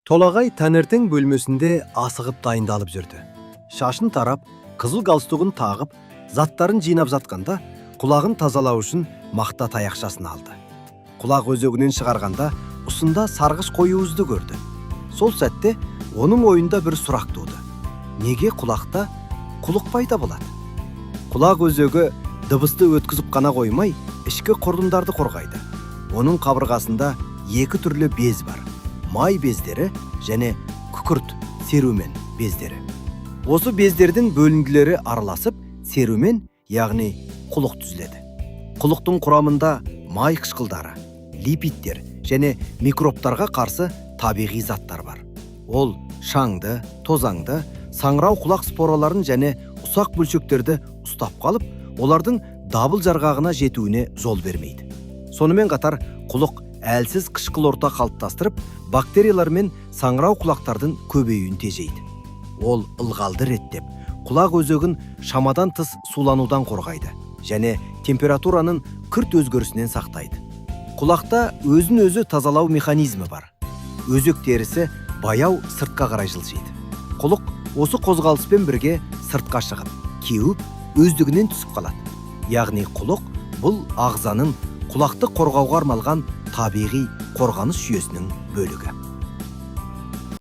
Толагай таңертең бөлмесінде асығып дайындалып жүрді. Шашын тарап, қызыл галстугын тағып, заттарын жинап жатқанда, құлағын тазалау үшін мақта таяқшасын алды. Құлақ өзегінен шығарғанда, ұсында сарғыш қоюызды көрді. Сол сәтте оның ойында бір сұрақ туды. Неге құлақта құлық пайда болады? Құлақ өзегі дыбысты өткізіп қана қоймай, ішкі құрылымдарды қорғайды. Оның қабырғасында екі түрлі без бар: май бездері және күкірт серумен бездері. Осы бездердің бөлінгілері араласып, серумен, яғни құлық түзіледі. Құлықтың құрамында май қышқылдары, липидтер және микробтарға қарсы табиғи заттар бар. Ол шаңды, тозаңды, саңырау құлақ спораларын және ұсақ бөлшектерді ұстап қалып, олардың дабыл жарғағына жетуіне жол бермейді. Сонымен қатар құлық әлсіз қышқыл орта қалыптастырып, бактериялар мен саңырау құлақтардың көбеюін тежейді. Ол ылғалды реттеп, құлақ өзегін шамадан тыс суланудан қорғайды және температураның күрт өзгерісінен сақтайды. Құлақта өзін-өзі тазалау механизмі бар. Өзек терісі баяу сыртқа қарай жылжиды. Құлық осы қозғалыспен бірге сыртқа шығып, кеуіп, өздігінен түсіп қалады. Яғни құлық бұл ағзаның құлақты қорғауға арналған табиғи қорғаныс жүйесінің бөлігі.